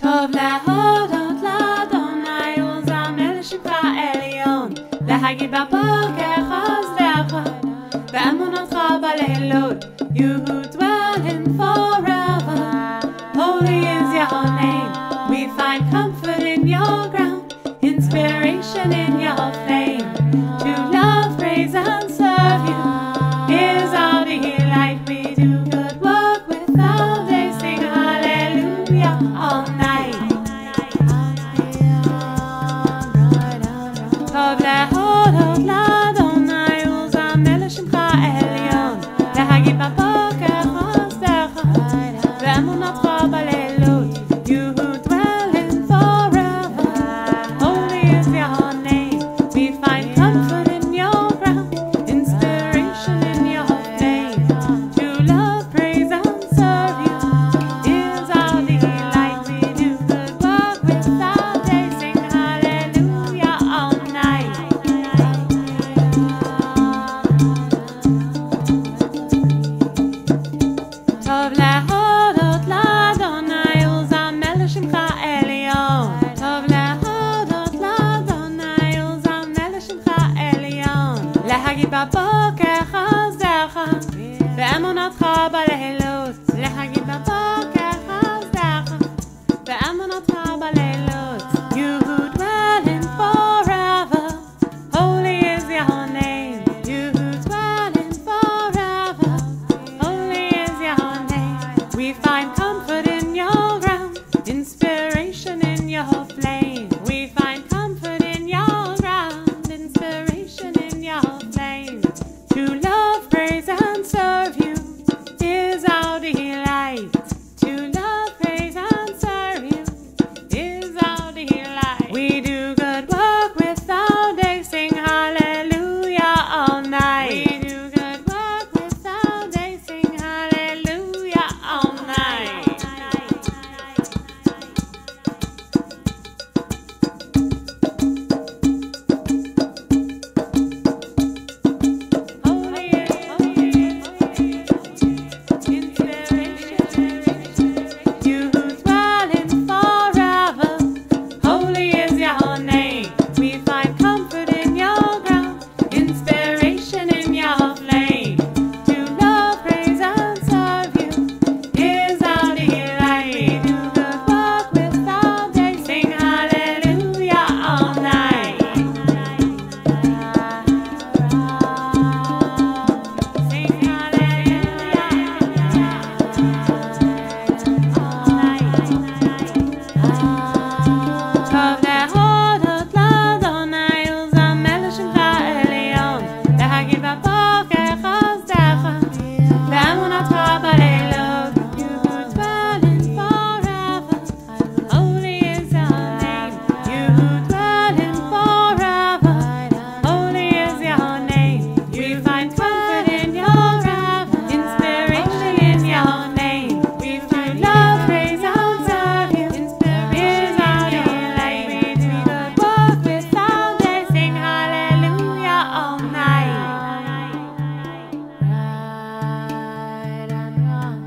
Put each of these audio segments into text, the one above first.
טוב להודות לאדוני ולזמר לשמך עליון, להגיד בבוקר חסדך ואמונתך בלילות. You who dwell in forever, holy is your name. We find comfort in your ground, inspiration in your flame. To love, praise and serve you is our delight. We do good work without day, sing hallelujah all night. טוב להודות לאדוני ולזמר לשמך עליון, להגיד בבוקר חסדך ואמונתך בלילות. You who dwell in forever, holy is your name. We find comfort in your ground, inspiration in your flame. To love, praise and serve you is our delight. We do good work without day, sing hallelujah all night. טוב להודות לאדוני ולזמר לשמך עליון, טוב להודות לאדוני ולזמר לשמך עליון, להגיד בבוקר חסדך ואמונתך בלילות, להגיד בבוקר חסדך ואמונתך בלילות. You who dwell in forever, holy is your name. You who dwell in forever, holy is your name. We find comfort in your ground, inspiration in your flame. We find comfort in your ground, inspiration in your flame. To love, praise and serve you is our delight. To love, praise and serve you is our delight. We do good work without day, sing hallelujah all night. We do good work without day, sing hallelujah all night. Holy is inspiration. You who dwell in forever, holy is your name. We find comfort in your ground, inspiration in your flame. To love, praise and serve you is our delight. Do good work without day, sing hallelujah all night. Sing hallelujah all night. טוב להודות לאדוני ולזמר לשמך עליון, להגיד בבוקר חסדך ואמונתך בלילות. You who dwell in forever, holy is your name. You who dwell in forever, holy is your name. We find comfort in your ground, inspiration in your name. We find love, praise and serve you is our delight. We do good work without day, sing hallelujah all night. Right and wrong,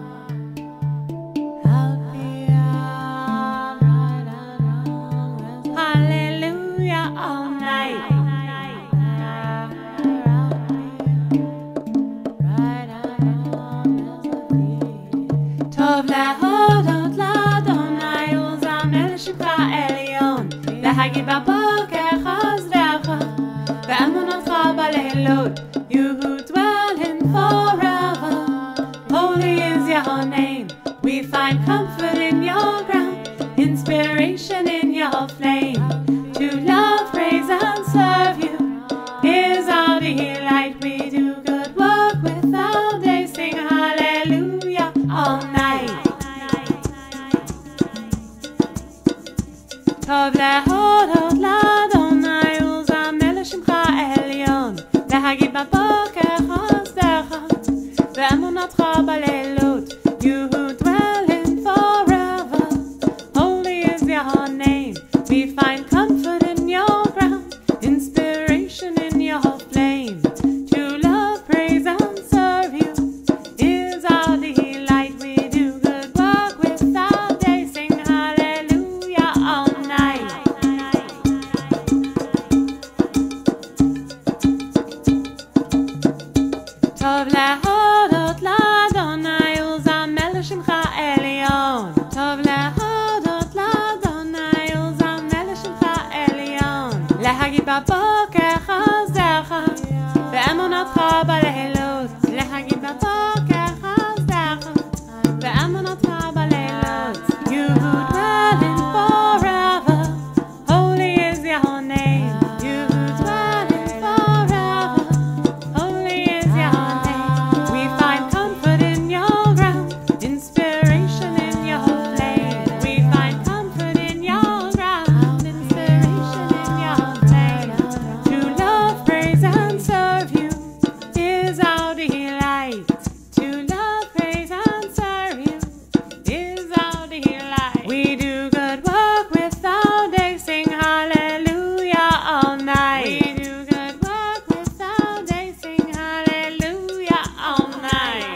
out beyond right and wrong, hallelujah all night. Right and wrong, טוב להודות לאדוני ולזמר לשמך עליון, להגיד בבוקר חסדך ואמונתך בלילות. You who dwell in forever, holy is your name. We find comfort in your ground, inspiration in your flame. To love, praise and serve you is our delight. We do good work without day, sing hallelujah all night. טוב להודות לאדוני ולזמר לשמך עליון, להגיד בבוקר חסדך ואמונתך בלילות. You who dwell in forever, holy is your name. We find comfort in your ground, inspiration in your flame. To love, praise and serve you is our delight. We do good work without day, sing hallelujah. בבוקר חסדך ואמונתך בלילות להגיד בבוקר חסדך ואמונתך בלילות You who dwell in forever Holy is your name You who dwell in forever Holy is your name We find comfort in your ground Inspiration in your flame We find comfort in your ground Inspiration in your flame To love, praise and serve you Is our delight To love, praise and serve you Is our delight We do good work with our day Sing hallelujah all night We do good work with our day Sing hallelujah all night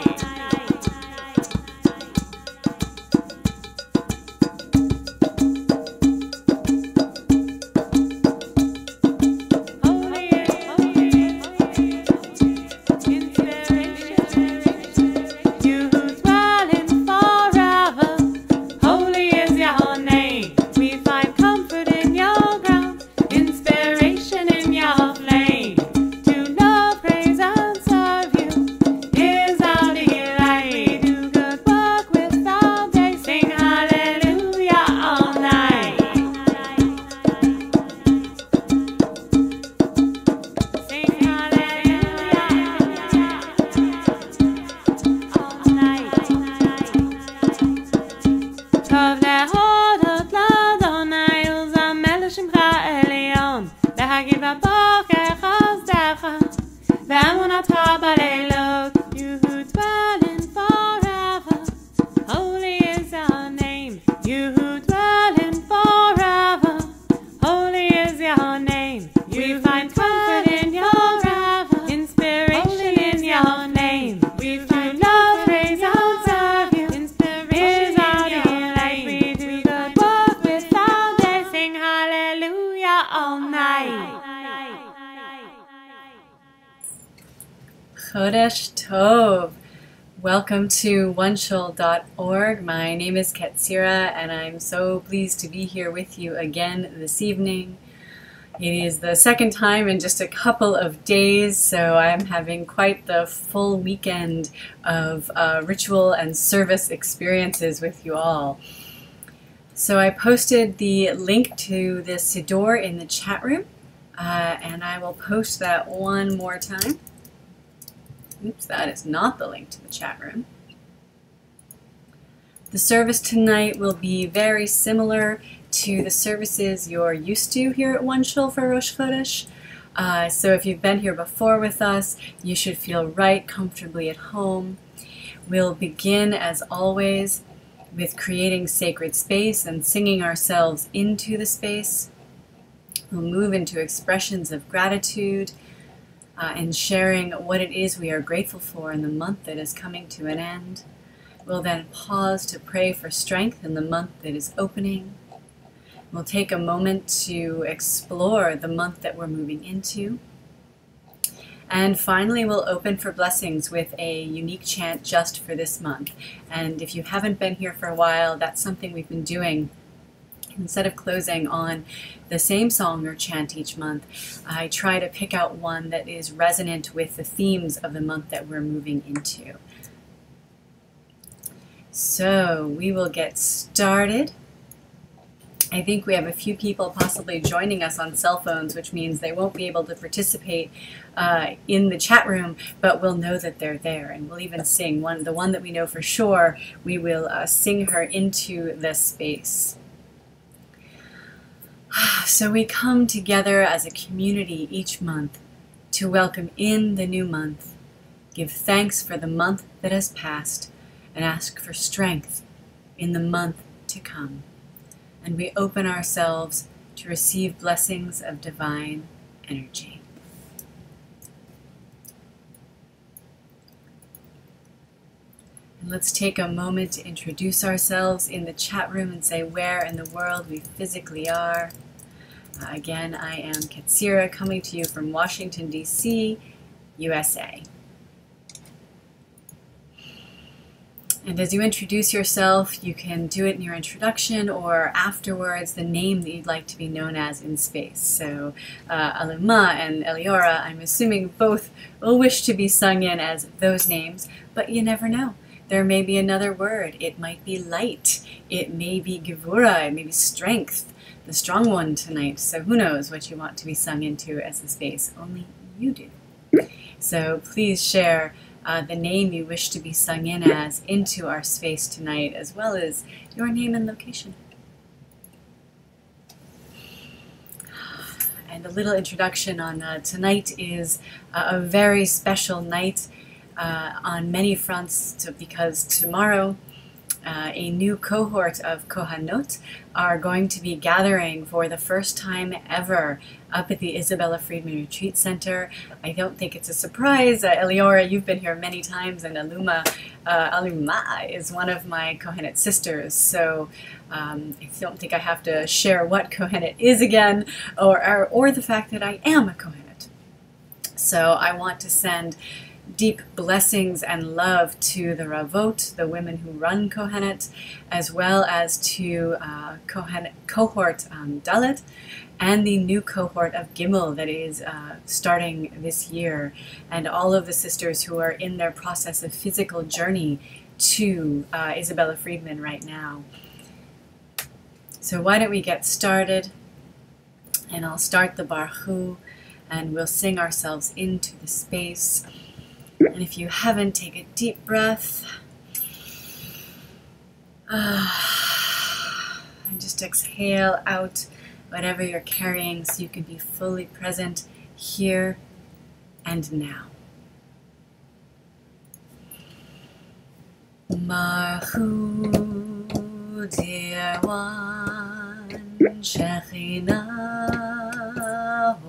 Holy inspiration You who dwell in forever Holy is your name We find comfort in your ground Inspiration in your flame To love, praise and serve you Is our delight We do good work with our day Sing hallelujah all night Sing hallelujah all night טוב להודות לאדוני ולזמר לשמך עליון להגיד בבוקר חסדך ואמונתך בלילות You who dwell in forever Holy is your name You who dwell in forever Holy is your name We find comfort in your ground Inspiration in your name We find love, praise and serve you Inspiration is our delight We do good work with our day Sing hallelujah all night Chodesh Tov. Welcome to OneShul.org. My name is Ketzirah, and I'm so pleased to be here with you again this evening. It is the second time in just a couple of days, so I'm having quite the full weekend of ritual and service experiences with you all. So I posted the link to the Siddur in the chat room, and I will post that one more time. Oops, that is not the link to the chat room. The service tonight will be very similar to the services you're used to here at OneShul for Rosh Chodesh. So if you've been here before with us, you should feel right comfortably at home. We'll begin, as always, with creating sacred space and singing ourselves into the space. We'll move into expressions of gratitude and sharing what it is we are grateful for in the month that is coming to an end. We'll then pause to pray for strength in the month that is opening. We'll take a moment to explore the month that we're moving into. And finally, we'll open for blessings with a unique chant just for this month. And if you haven't been here for a while, that's something we've been doing. Instead of closing on the same song or chant each month, I try to pick out one that is resonant with the themes of the month that we're moving into. So we will get started. I think we have a few people possibly joining us on cell phones, which means they won't be able to participate in the chat room, but we'll know that they're there, and we'll even sing the one that we know for sure. We will sing her into the space. So we come together as a community each month to welcome in the new month, give thanks for the month that has passed, and ask for strength in the month to come. And we open ourselves to receive blessings of divine energy. And let's take a moment to introduce ourselves in the chat room and say where in the world we physically are. Again, I am Ketzirah, coming to you from Washington, D.C., USA. And as you introduce yourself, you can do it in your introduction or afterwards the name that you'd like to be known as in space. So Aluma and Eliora, I'm assuming both will wish to be sung in as those names, but you never know. There may be another word. It might be light. It may be gevura. It may be strength, the strong one tonight. So who knows what you want to be sung into as the space. Only you do. So please share the name you wish to be sung in as into our space tonight, as well as your name and location. And a little introduction on tonight is a very special night on many fronts, because tomorrow a new cohort of Kohanot are going to be gathering for the first time ever up at the Isabella Friedman Retreat Center. I don't think it's a surprise. Eliora, you've been here many times, and Aluma is one of my Kohenet sisters, so I don't think I have to share what Kohenet is again, or the fact that I am a Kohenet. So I want to send deep blessings and love to the Ravot, the women who run Kohenet, as well as to cohort Dalet, and the new cohort of Gimel that is starting this year, and all of the sisters who are in their process of physical journey to Isabella Friedman right now. So why don't we get started, and I'll start the Barhu, and we'll sing ourselves into the space. And if you haven't, take a deep breath. And just exhale out whatever you're carrying so you can be fully present here and now. Marhu, dear one, Shekhinah,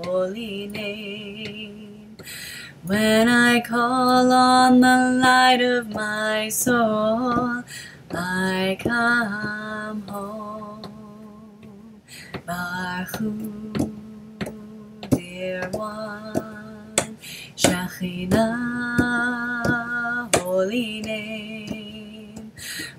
holy name. When I call on the light of my soul, I come home. Barhu, dear one, Shekhinah, holy name.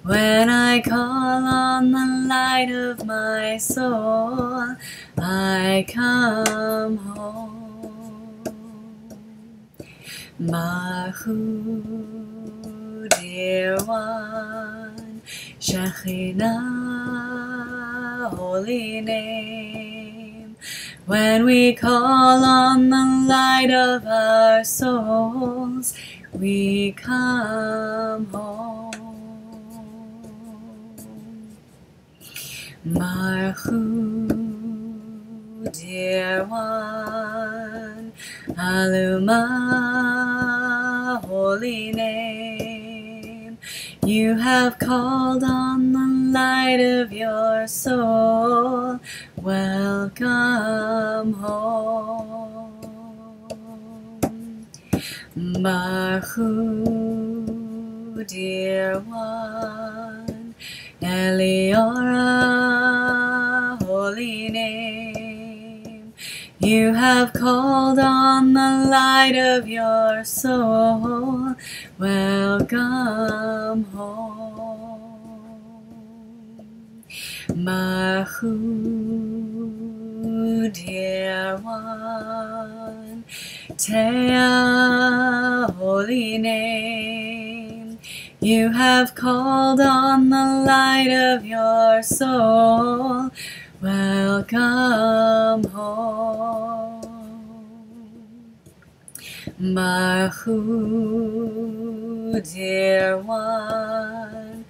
When I call on the light of my soul, I come home. Marhu, dear one, Shekhinah, holy name. When we call on the light of our souls, we come home. Marhu, dear one, Aluma, holy name. You have called on the light of your soul. Welcome home. Marhu, dear one, Eliora, holy name. You have called on the light of your soul. Welcome home. Marhu, dear one, Taya, holy name. You have called on the light of your soul. Welcome home. Marhu, dear one,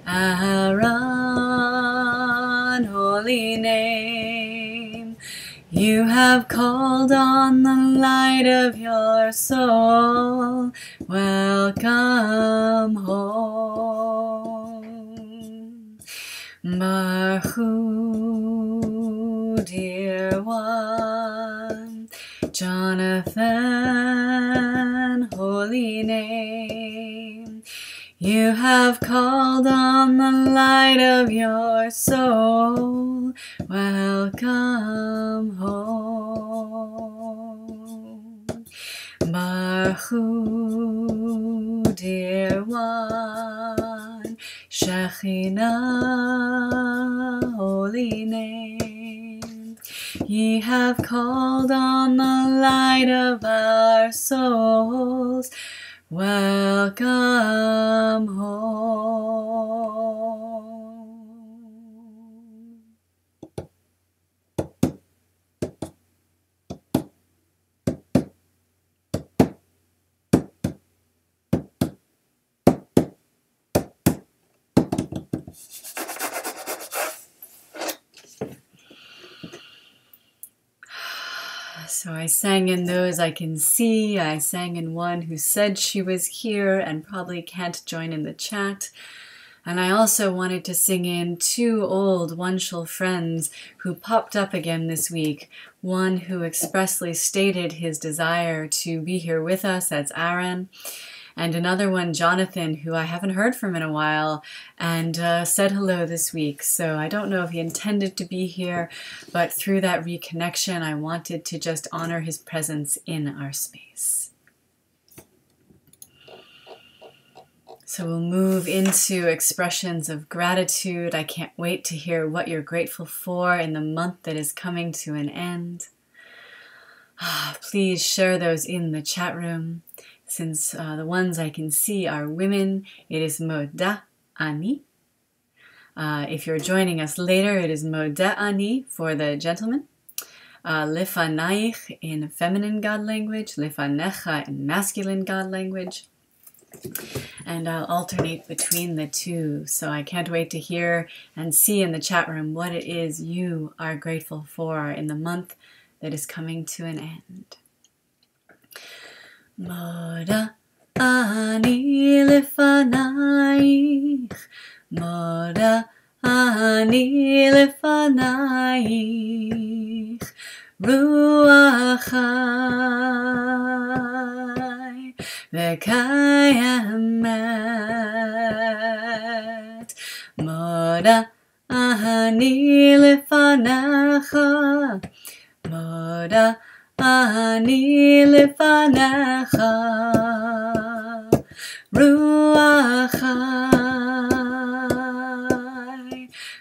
Aaron, holy name. You have called on the light of your soul. Welcome home. Marhu, dear one, Jonathan, holy name. You have called on the light of your soul. Welcome home. Marhu, dear one, Shechina, holy name. Ye have called on the light of our souls. Welcome home. So I sang in those I can see. I sang in one who said she was here and probably can't join in the chat. And I also wanted to sing in two old OneShul friends who popped up again this week. One who expressly stated his desire to be here with us, that's Aaron. And another one, Jonathan, who I haven't heard from in a while, and said hello this week. So I don't know if he intended to be here, but through that reconnection, I wanted to just honor his presence in our space. So we'll move into expressions of gratitude. I can't wait to hear what you're grateful for in the month that is coming to an end. Please share those in the chat room. Since the ones I can see are women, it is Moda Ani. If you're joining us later, it is Moda Ani for the gentlemen. Lifanaich in feminine God language, Lifanecha in masculine God language. And I'll alternate between the two. So I can't wait to hear and see in the chat room what it is you are grateful for in the month that is coming to an end. Moda ani lefanaich, Moda ani lefanaich, Ruach chai v'kayamet, Moda ani lefanecha, Moda ani lefanecha, Ruach chai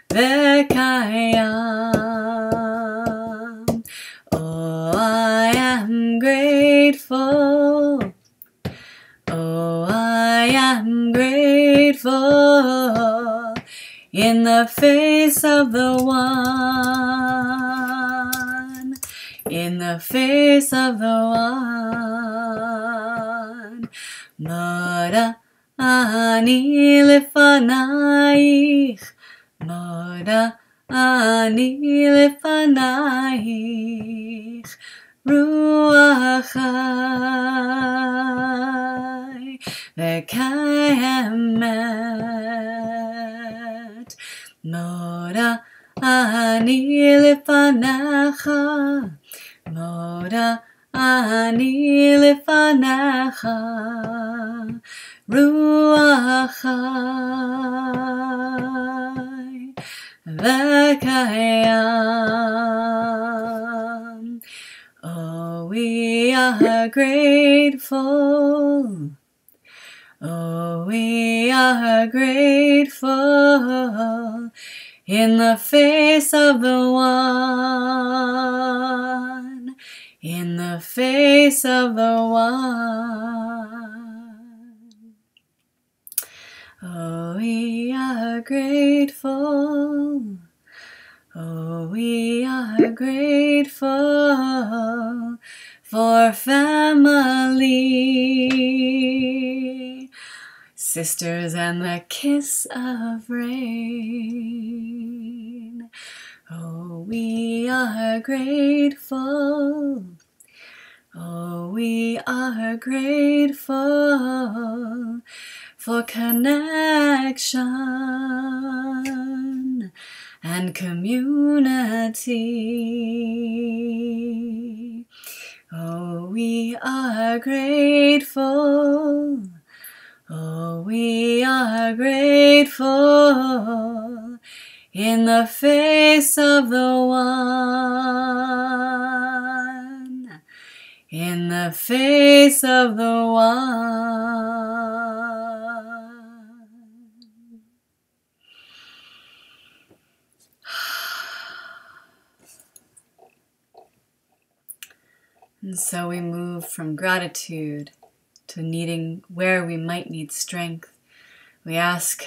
v'kayam. Oh, I am grateful. Oh, I am grateful in the face of the one. In the face of the one. Moda ani lefanaich, Moda ani lefanaich, Ruach chai v'kayamet, Moda ani lefanecha, Moda ani lefanecha, Ruach chai v'kayam. Oh, we are grateful. Oh, we are grateful in the face of the one. In the face of the one. Oh, we are grateful. Oh, we are grateful for family, sisters and the kiss of rain. Oh, we are grateful. Oh, we are grateful for connection and community. Oh, we are grateful. Oh, we are grateful in the face of the one. In the face of the one. And so we move from gratitude to needing where we might need strength. We ask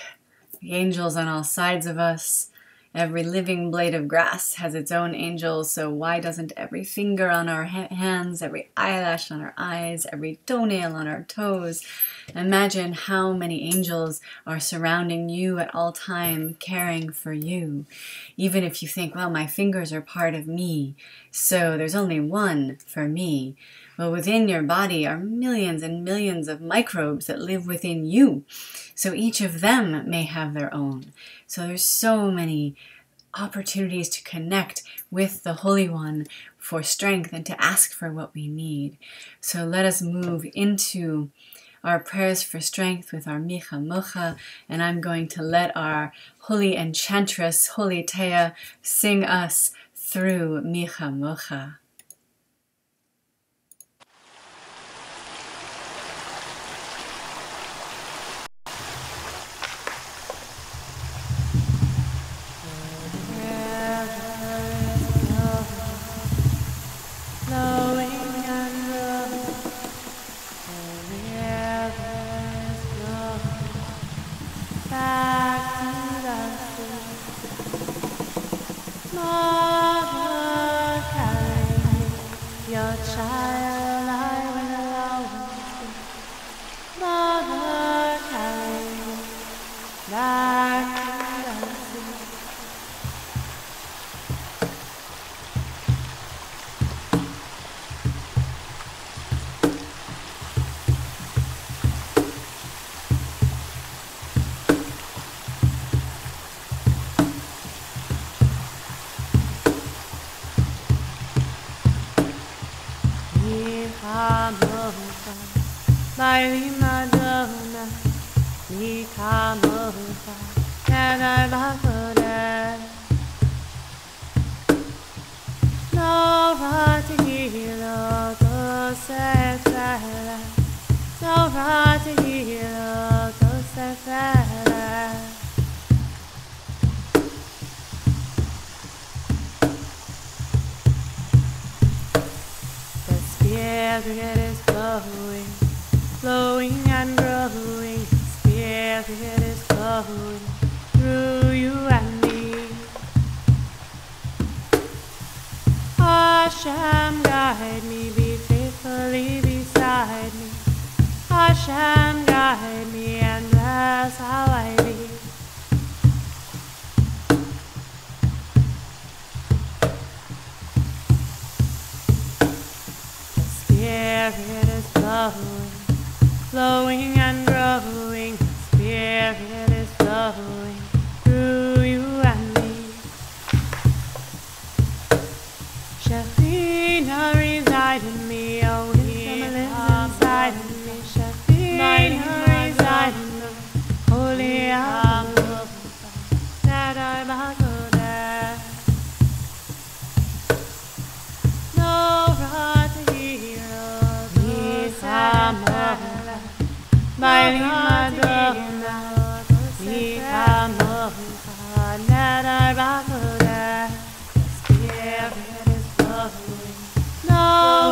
the angels on all sides of us. Every living blade of grass has its own angel, so why doesn't every finger on our hands, every eyelash on our eyes, every toenail on our toes? Imagine how many angels are surrounding you at all time, caring for you. Even if you think, well, my fingers are part of me, so there's only one for me. Well, within your body are millions and millions of microbes that live within you. So each of them may have their own. So there's so many opportunities to connect with the Holy One for strength and to ask for what we need. So let us move into our prayers for strength with our Micha Mocha, and I'm going to let our holy enchantress, Holy Taya, sing us through Micha Mocha. My Madonna, mi kamocha, and I bakore. No ratihilo to sefere, no ratihilo to sefere. The Spirit is flowing. Flowing and growing, Spirit is flowing through you and me. Hashem, guide me, be faithfully beside me. Hashem, guide me and bless how I be. The Spirit is flowing. Flowing and growing, Spirit is flowing through you and me. Shekhinah reside in me, oh wisdom lives inside in me. Shekhinah reside in me, Holy Taya, that I bakore. No ratihiro, Micha my Madonna, Micha Mocha, Nada Bakore. Spirit is flowing, no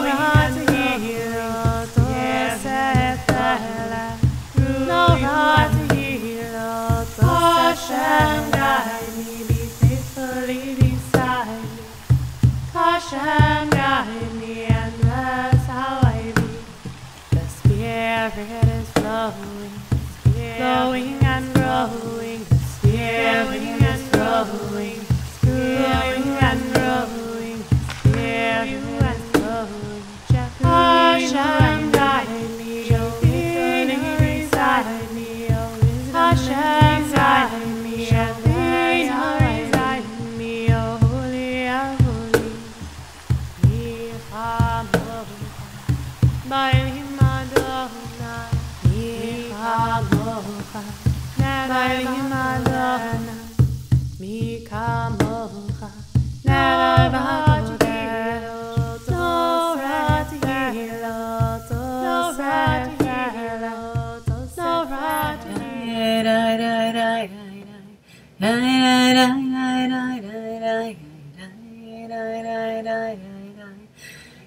ratihiro to sefere, no ratihiro to Hashem, guide me, be faithfully beside me. Hashem, guide me and bless how I be. The Spirit is flowing, flowing and growing, Spirit is flowing, flowing and growing, Spirit is flowing. Hashem, guide me, oh wisdom reside me, oh Hashem, guide me, and reside in me, oh holy, holy. Micha Mocha, my Madonna, Micha Mocha, my Madonna, Micha Mocha, Nada Bakore, no ratihilo, no ratihilo, no ratihilo.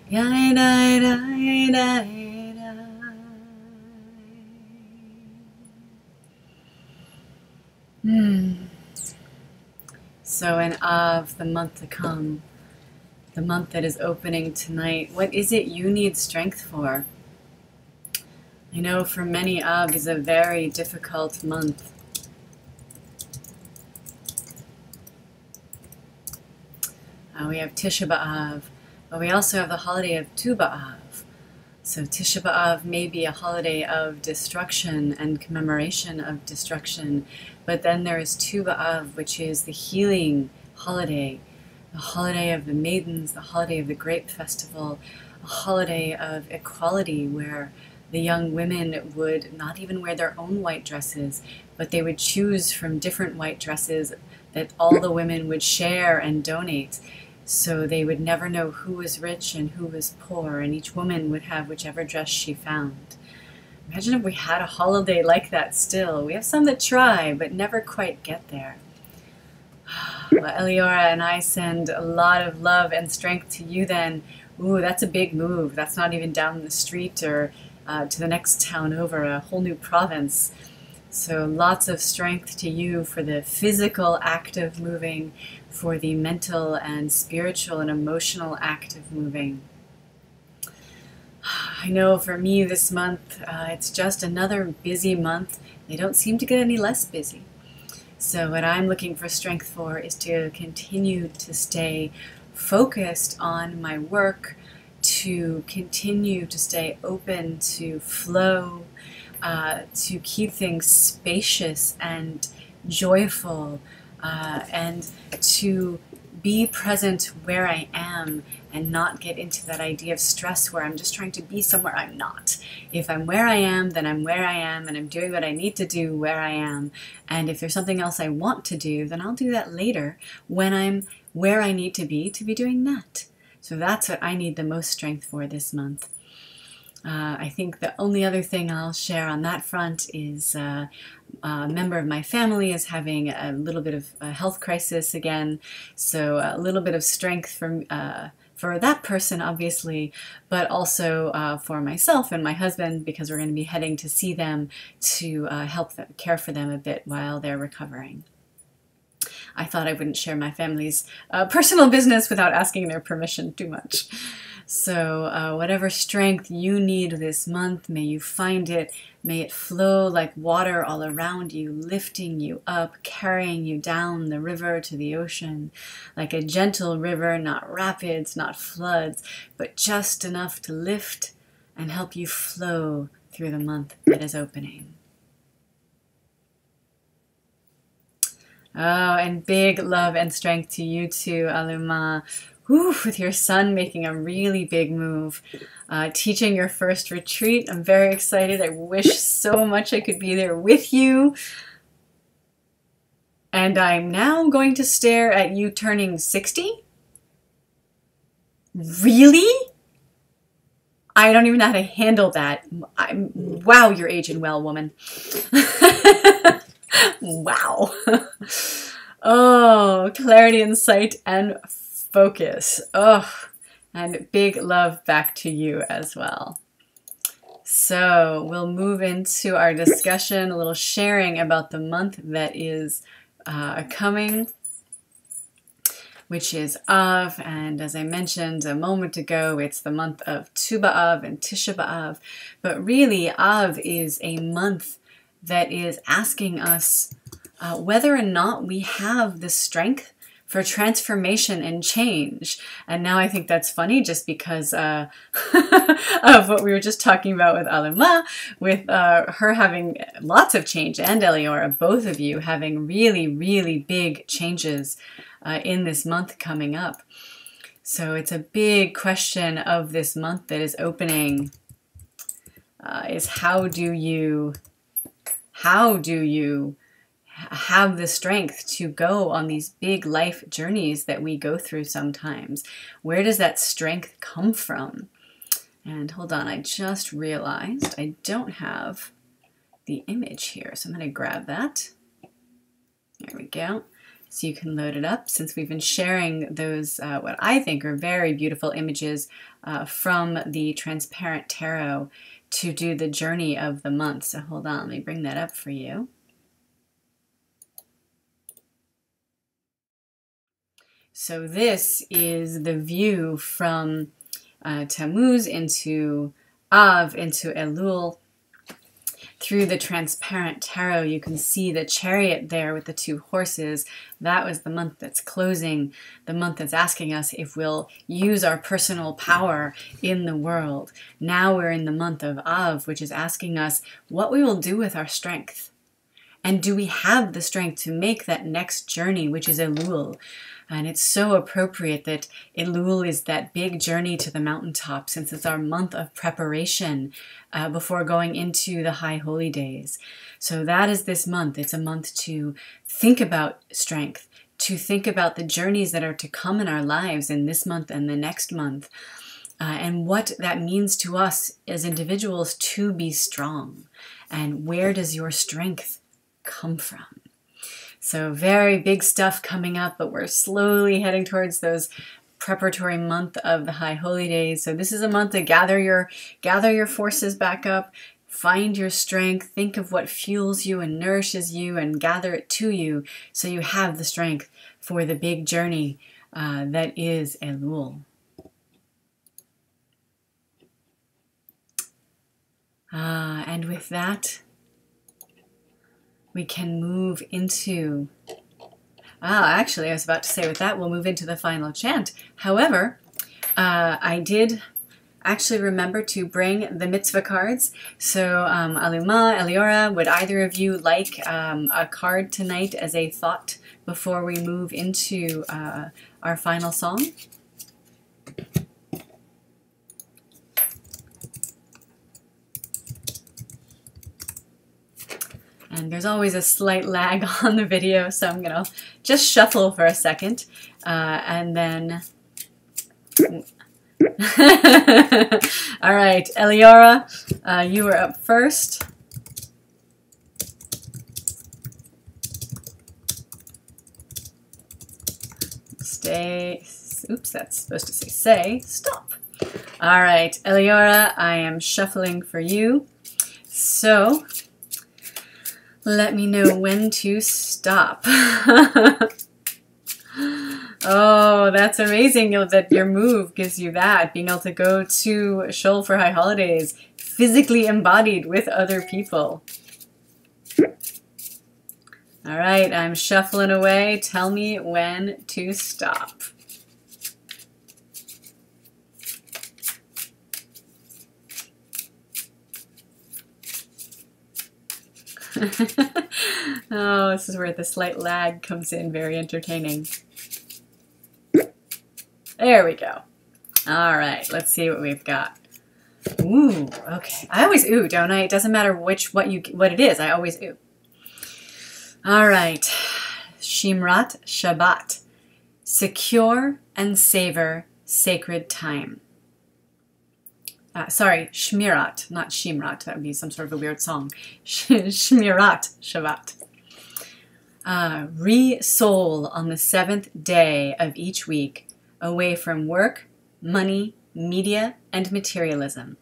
Yai dai dai dai dai. So in Av, the month to come, the month that is opening tonight, what is it you need strength for? I know for many Av is a very difficult month. We have Tisha B'Av, but we also have the holiday of Tu B'Av. So Tisha B'Av may be a holiday of destruction and commemoration of destruction, but then there is Tu B'Av, which is the healing holiday, the holiday of the maidens, the holiday of the grape festival, a holiday of equality where the young women would not even wear their own white dresses, but they would choose from different white dresses that all the women would share and donate. So they would never know who was rich and who was poor, and each woman would have whichever dress she found. Imagine if we had a holiday like that still. We have some that try, but never quite get there. Well, Eliora and I send a lot of love and strength to you then. Ooh, that's a big move. That's not even down the street or to the next town over, a whole new province. So lots of strength to you for the physical act of moving, for the mental and spiritual and emotional act of moving. I know for me this month, it's just another busy month. They don't seem to get any less busy. So what I'm looking for strength for is to continue to stay focused on my work, to continue to stay open to flow, to keep things spacious and joyful, and to be present where I am and not get into that idea of stress where I'm just trying to be somewhere I'm not. If I'm where I am, then I'm where I am, and I'm doing what I need to do where I am. And if there's something else I want to do, then I'll do that later when I'm where I need to be doing that. So that's what I need the most strength for this month. I think the only other thing I'll share on that front is a member of my family is having a little bit of a health crisis again, so a little bit of strength for that person, obviously, but also for myself and my husband, because we're going to be heading to see them to help them, care for them a bit while they're recovering. I thought I wouldn't share my family's personal business without asking their permission too much. So whatever strength you need this month, may you find it. May it flow like water all around you, lifting you up, carrying you down the river to the ocean, like a gentle river, not rapids, not floods, but just enough to lift and help you flow through the month that is opening. Oh, and big love and strength to you too, Aluma. Whew, with your son making a really big move, teaching your first retreat. I'm very excited. I wish so much I could be there with you. And I'm now going to stare at you turning 60? Really? I don't even know how to handle that. Wow, you're aging well, woman. Wow. Oh, clarity and sight and focus. Oh, and big love back to you as well. So we'll move into our discussion, a little sharing about the month that is coming, which is Av. And as I mentioned a moment ago, it's the month of Tu B'Av and Tisha B'Av. But really, Av is a month that is asking us whether or not we have the strength for transformation and change. And now I think that's funny just because of what we were just talking about with Aluma, with her having lots of change, and Eliora, both of you having really, really big changes in this month coming up. So it's a big question of this month that is opening, is how do you have the strength to go on these big life journeys that we go through sometimes? Where does that strength come from? And hold on, I just realized I don't have the image here, so I'm going to grab that. There we go. so you can load it up, since we've been sharing those, what I think are very beautiful images from the transparent tarot to do the journey of the month. So hold on, let me bring that up for you. So this is the view from Tammuz into Av, into Elul. Through the transparent tarot, you can see the chariot there with the two horses. That was the month that's closing, the month that's asking us if we'll use our personal power in the world. Now we're in the month of Av, which is asking us what we will do with our strength. And do we have the strength to make that next journey, which is Elul? And it's so appropriate that Elul is that big journey to the mountaintop, since it's our month of preparation before going into the high holy days. So that is this month. It's a month to think about strength, to think about the journeys that are to come in our lives in this month and the next month, and what that means to us as individuals to be strong. And where does your strength come from? So very big stuff coming up, but we're slowly heading towards those preparatory month of the high holy days. So this is a month to gather your forces back up, find your strength, think of what fuels you and nourishes you, and gather it to you so you have the strength for the big journey that is Elul. And with that, we can move into, actually I was about to say with that we'll move into the final chant. However, I did actually remember to bring the mitzvah cards. So Aluma, Eliora, would either of you like a card tonight as a thought before we move into our final song? And there's always a slight lag on the video, so I'm going to just shuffle for a second. And then... All right, Eliora, you are up first. Stay... Oops, that's supposed to say stop. All right, Eliora, I am shuffling for you. So... let me know when to stop. Oh, that's amazing that your move gives you that, being able to go to Shul for high holidays, physically embodied with other people. All right, I'm shuffling away. Tell me when to stop. Oh, this is where the slight lag comes in. Very entertaining. There we go. All right, let's see what we've got. Ooh, okay. I always ooh, don't I? It doesn't matter what it is. I always ooh. All right. Shimrat Shabbat. Secure and savor sacred time. Sorry, Shmirat, not Shimrat. That would be some sort of a weird song. Shmirat Shabbat. Re-soul on the 7th day of each week, away from work, money, media, and materialism.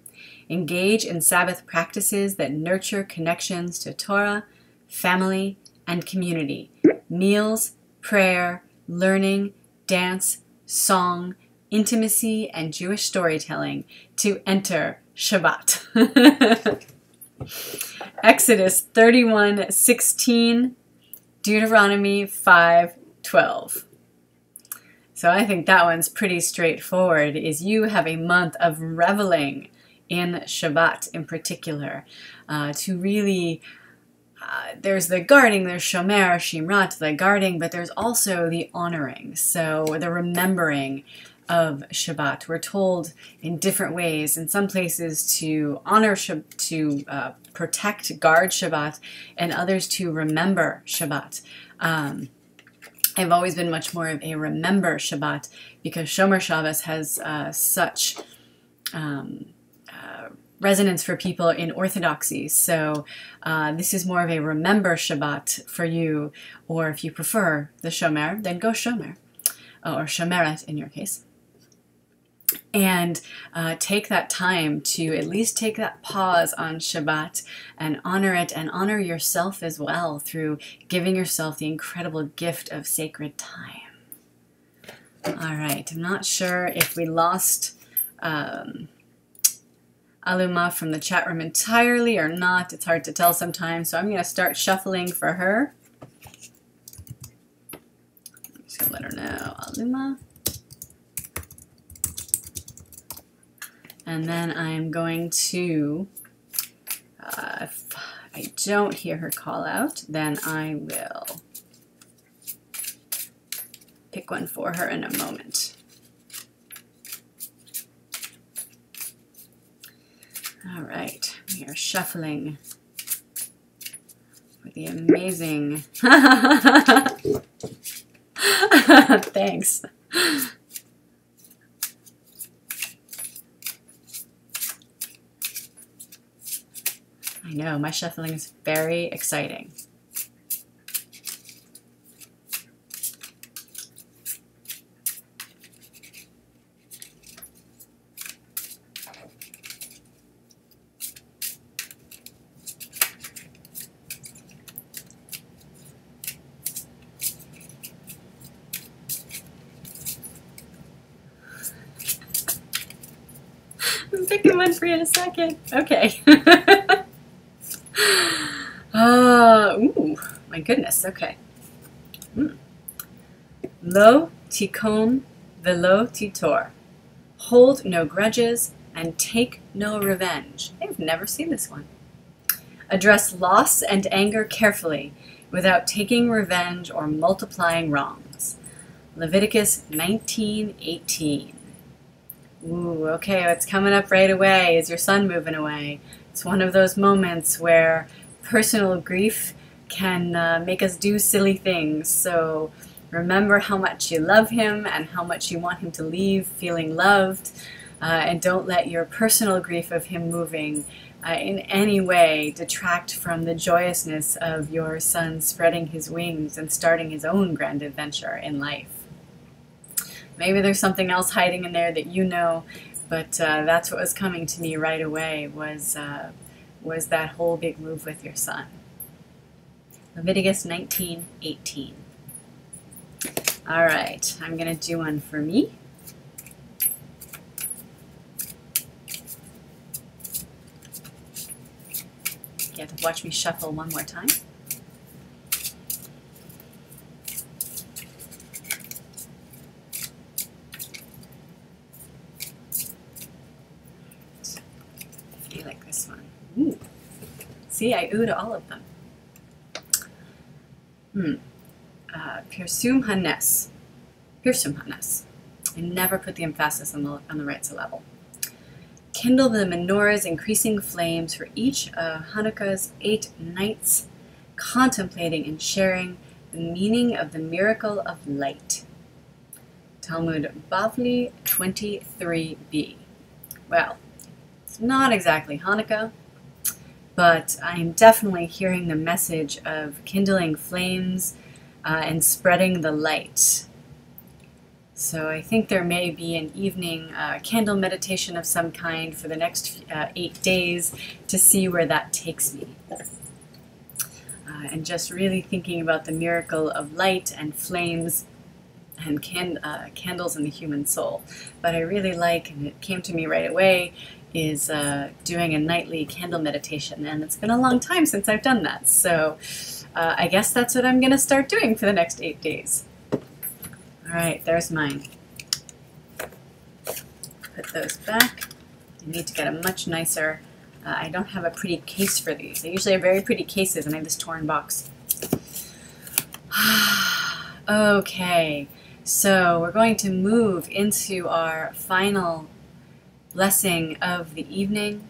Engage in Sabbath practices that nurture connections to Torah, family, and community. Meals, prayer, learning, dance, song, intimacy, and Jewish storytelling to enter Shabbat. Exodus 31:16, Deuteronomy 5:12. So I think that one's pretty straightforward, is you have a month of reveling in Shabbat in particular, to really, there's the guarding, there's Shomer, Shimrat, the guarding, but there's also the honoring, so the remembering of Shabbat. We're told in different ways, in some places to honor, to protect, guard Shabbat, and others to remember Shabbat. I've always been much more of a remember Shabbat, because Shomer Shabbos has such resonance for people in Orthodoxy. So this is more of a remember Shabbat for you, or if you prefer the Shomer, then go Shomer, or Shomeret in your case. And take that time to at least take that pause on Shabbat and honor it, and honor yourself as well through giving yourself the incredible gift of sacred time. All right, I'm not sure if we lost Aluma from the chat room entirely or not. It's hard to tell sometimes, so I'm going to start shuffling for her. I'm just going to let her know, Aluma. And then I'm going to, if I don't hear her call out, then I will pick one for her in a moment. All right, we are shuffling with the amazing, thanks. I know, my shuffling is very exciting. I'm picking one for you in a second. Okay. Ooh, my goodness, okay. Lo tikom velo titor. Hold no grudges and take no revenge. I've never seen this one. Address loss and anger carefully without taking revenge or multiplying wrongs. Leviticus 19:18. Ooh, okay, what's coming up right away? Is your son moving away? It's one of those moments where personal grief can make us do silly things. So remember how much you love him and how much you want him to leave feeling loved. And don't let your personal grief of him moving in any way detract from the joyousness of your son spreading his wings and starting his own grand adventure in life. Maybe there's something else hiding in there that you know, but that's what was coming to me right away, was that whole big move with your son. Leviticus 19:18. All right, I'm going to do one for me. You have to watch me shuffle one more time. I like this one. Ooh. See, I oohed all of them. Pirsum Hanes. Pirsum Hanes. I never put the emphasis on the right syllable. Kindle the menorah's increasing flames for each of Hanukkah's 8 nights, contemplating and sharing the meaning of the miracle of light. Talmud Bavli 23b. Well, it's not exactly Hanukkah, but I'm definitely hearing the message of kindling flames and spreading the light. So I think there may be an evening candle meditation of some kind for the next 8 days to see where that takes me. And just really thinking about the miracle of light and flames and candles in the human soul. But I really like, and it came to me right away, is doing a nightly candle meditation. And it's been a long time since I've done that. So I guess that's what I'm going to start doing for the next 8 days. All right, there's mine. Put those back. I need to get a much nicer, I don't have a pretty case for these. I usually have very pretty cases and I have this torn box. Okay, so we're going to move into our final blessing of the evening.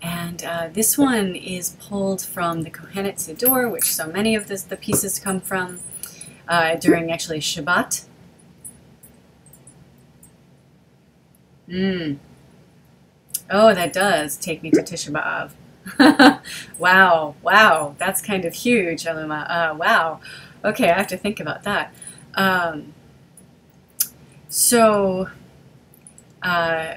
And this one is pulled from the Kohenet Siddur, which so many of the pieces come from. During actually Oh, that does take me to Tisha B'Av. Wow, wow, that's kind of huge, Aluma. Wow. Okay, I have to think about that. Um, so, Kabbalat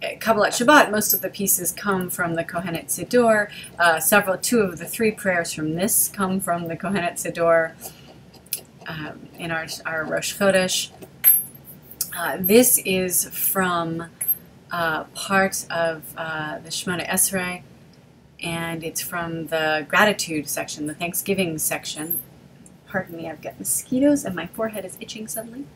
Shabbat, most of the pieces come from the Kohenet Siddur. Two of the three prayers from this come from the Kohenet Siddur in our Rosh Chodesh. This is from part of the Shemona Esrei, and it's from the gratitude section, the Thanksgiving section. Pardon me, I've got mosquitoes and my forehead is itching suddenly.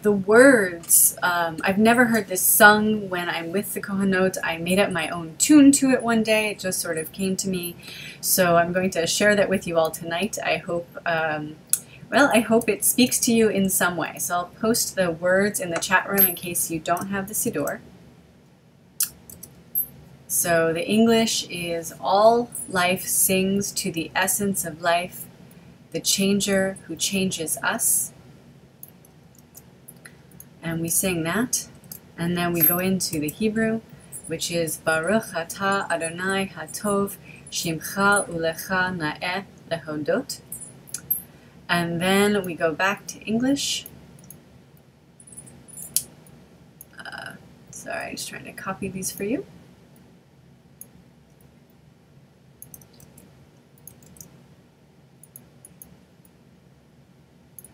The words, I've never heard this sung when I'm with the Kohanot. I made up my own tune to it one day. It just sort of came to me. So I'm going to share that with you all tonight. I hope, I hope it speaks to you in some way. So I'll post the words in the chat room in case you don't have the Siddur. So the English is, all life sings to the essence of life, the changer who changes us. And we sing that, and then we go into the Hebrew, which is Baruch Atah Adonai Hatov Shimcha Ulecha Na'eh Lehodot. And then we go back to English. Sorry, I'm just trying to copy these for you.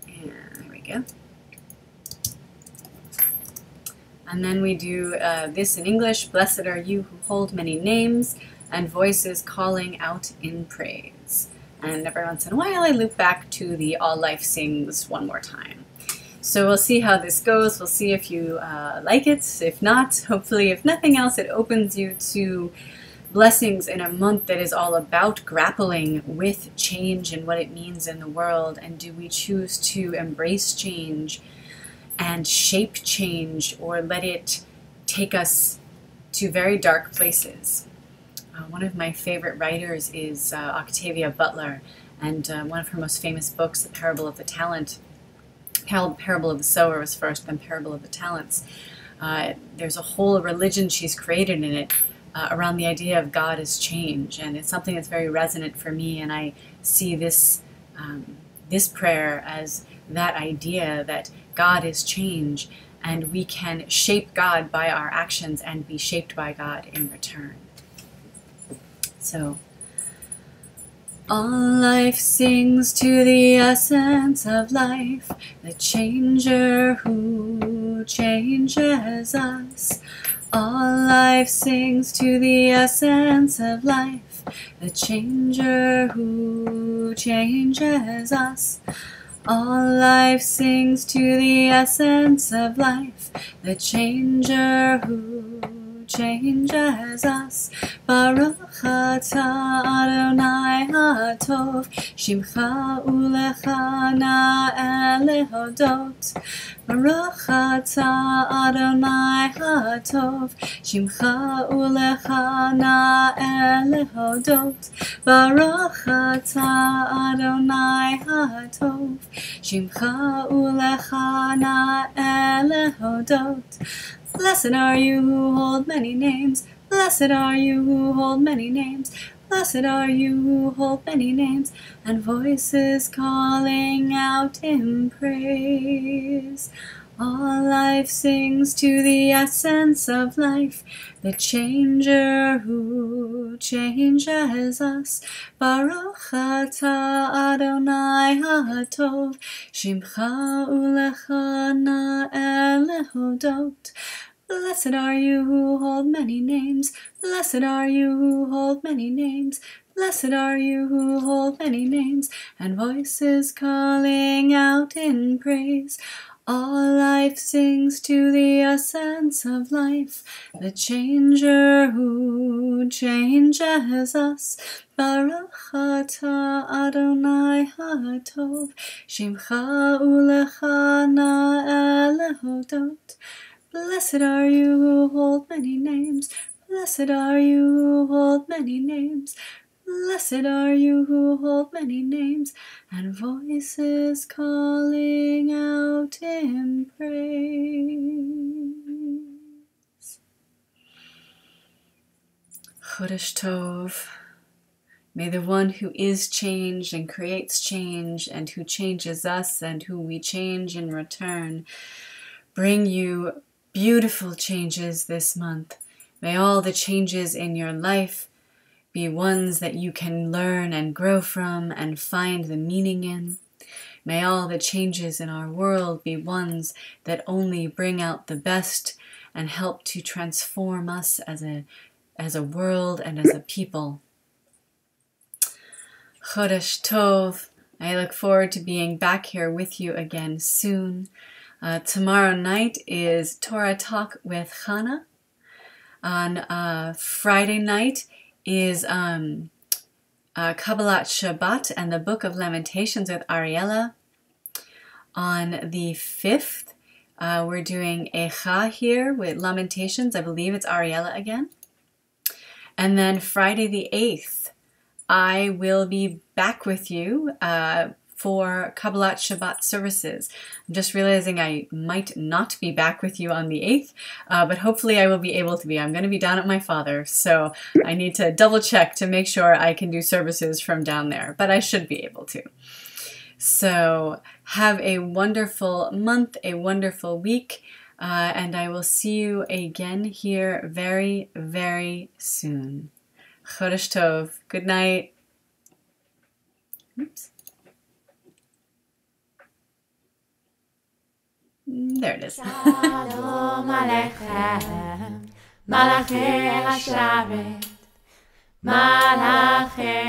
And there we go. And then we do this in English. Blessed are you who hold many names and voices calling out in praise. And every once in a while I loop back to the All Life Sings one more time. So we'll see how this goes. We'll see if you like it. If not, hopefully, if nothing else, it opens you to blessings in a month that is all about grappling with change and what it means in the world. And do we choose to embrace change and shape change, or let it take us to very dark places? One of my favorite writers is Octavia Butler, and one of her most famous books, The Parable of the Talent. Parable of the Sower was first, then Parable of the Talents. There's a whole religion she's created in it around the idea of God as change, and it's something that's very resonant for me, and I see this, this prayer as that idea that God is change, and we can shape God by our actions and be shaped by God in return. So, all life sings to the essence of life, the changer who changes us. All life sings to the essence of life, the changer who changes us. All life sings to the essence of life, the changer who changes us. Baruch Atah Adonai Hatov Shimcha Ulecha Na'eh Lehodot. Baruch Atah Adonai Hatov Shimcha Ulecha Na'eh Lehodot. Baruch Atah Adonai Hatov Shimcha Ulecha Na'eh Lehodot. Blessed are you who hold many names. Blessed are you who hold many names. Blessed are you who hold many names, and voices calling out in praise. All life sings to the essence of life, the changer who changes us. Baruch Atah Adonai Hatov Shimcha Ulecha Na'eh Lehodot. Blessed are you who hold many names. Blessed are you who hold many names. Blessed are you who hold many names, and voices calling out in praise. All life sings to the essence of life, the changer who changes us. Baruch Atah Adonai Hatov Shimcha Ulecha Na'eh Lehodot. Blessed are you who hold many names. Blessed are you who hold many names. Blessed are you who hold many names, and voices calling out in praise. Chodesh Tov. May the one who is change and creates change and who changes us and who we change in return bring you beautiful changes this month. May all the changes in your life be ones that you can learn and grow from and find the meaning in. May all the changes in our world be ones that only bring out the best and help to transform us as a world and as a people. Chodesh Tov. I look forward to being back here with you again soon. Tomorrow night is Torah Talk with Chana. On Friday night is Kabbalat Shabbat and the Book of Lamentations with Ariella. On the 5th, we're doing Echa here with Lamentations. I believe it's Ariella again. And then Friday the 8th, I will be back with you for Kabbalat Shabbat services. I'm just realizing I might not be back with you on the 8th, but hopefully I will be able to be. I'm going to be down at my father's, so I need to double check to make sure I can do services from down there, but I should be able to. So have a wonderful month, a wonderful week, and I will see you again here very, very soon. Chodesh Tov. Good night. Oops. There it is. Shalom Aleichem, Malachei Hasharet, Malachei